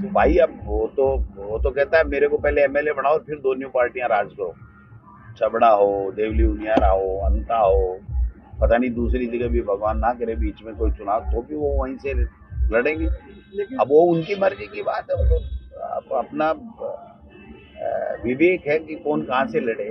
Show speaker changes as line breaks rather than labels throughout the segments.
तो भाई अब वो तो कहता है मेरे को पहले एमएलए बनाओ फिर दोनों पार्टियां राज करो। छबड़ा हो, देवली उनियारा हो, अंता हो, पता नहीं दूसरी जगह भी भगवान ना करे बीच में कोई चुनाव तो भी वो वहीं से लड़ेंगे। अब वो उनकी मर्जी की बात है, वो तो अपना विवेक है कि कौन कहाँ से लड़े।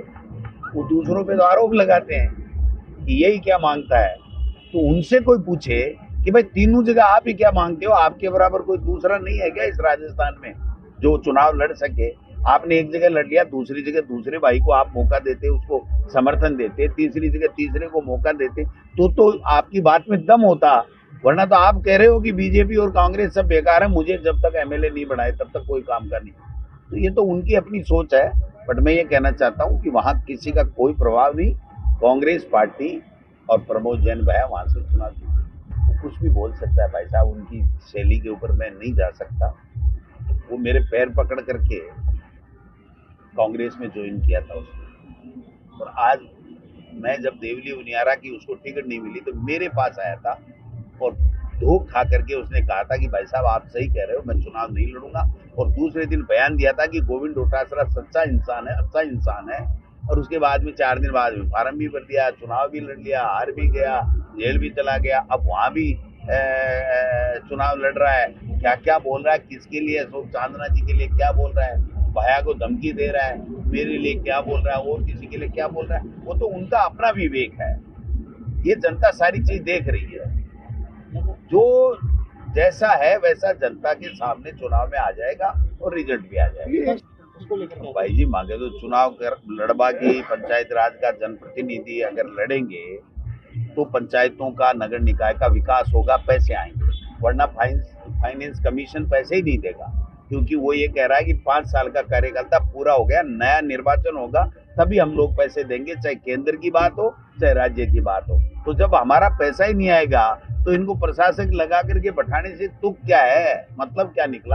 वो दूसरों पे तो आरोप लगाते हैं कि यही क्या मांगता है, तो उनसे कोई पूछे कि भाई तीनों जगह आप ही क्या मांगते हो, आपके बराबर कोई दूसरा नहीं है क्या इस राजस्थान में जो चुनाव लड़ सके। आपने एक जगह लड़ लिया, दूसरी जगह दूसरे भाई को आप मौका देते, उसको समर्थन देते, तीसरी जगह तीसरे को मौका देते, तो आपकी बात में दम होता। वरना तो आप कह रहे हो कि बीजेपी और कांग्रेस सब बेकार है, मुझे जब तक एमएलए नहीं बनाए तब तक कोई काम का नहीं। तो ये तो उनकी अपनी सोच है, बट मैं ये कहना चाहता हूँ कि वहां किसी का कोई प्रभाव नहीं। कांग्रेस पार्टी और प्रमोद जैन भैया वहां से चुनाव जीते, कुछ भी बोल सकता है भाई साहब, उनकी शैली के ऊपर मैं नहीं जा सकता। वो मेरे पैर पकड़ करके कांग्रेस में ज्वाइन किया था उसने, और आज मैं जब देवली उनियारा की उसको टिकट नहीं मिली तो मेरे पास आया था और धोख खा करके उसने कहा था कि भाई साहब आप सही कह रहे हो, मैं चुनाव नहीं लड़ूंगा। और दूसरे दिन बयान दिया था कि गोविंद डोटासरा सच्चा इंसान है, अच्छा इंसान है। और उसके बाद में 4 दिन बाद में फार्म भी भर दिया, चुनाव भी लड़ लिया, हार भी गया, जेल भी चला गया, अब वहां भी चुनाव लड़ रहा है। क्या क्या बोल रहा है, किसके लिए, अशोक चांदना जी के लिए क्या बोल रहा है, भैया को धमकी दे रहा है, मेरे लिए क्या बोल रहा है, और किसी के लिए क्या बोल रहा है, वो तो उनका अपना विवेक है। ये जनता सारी चीज देख रही है, जो जैसा है वैसा जनता के सामने चुनाव में आ जाएगा और रिजल्ट भी आ जाएगा। भाई जी मांगे तो चुनाव कर लड़वा की पंचायत राज का जनप्रतिनिधि अगर लड़ेंगे तो पंचायतों का, नगर निकाय का विकास होगा, पैसे आएंगे। वरना फाइनेंस कमीशन पैसे ही नहीं देगा, क्योंकि वो ये कह रहा है कि 5 साल का कार्यकाल था, पूरा हो गया, नया निर्वाचन होगा तभी हम लोग पैसे देंगे, चाहे केंद्र की बात हो चाहे राज्य की बात हो। तो जब हमारा पैसा ही नहीं आएगा तो इनको प्रशासक लगा करके बैठाने से तुक क्या है, मतलब क्या निकला।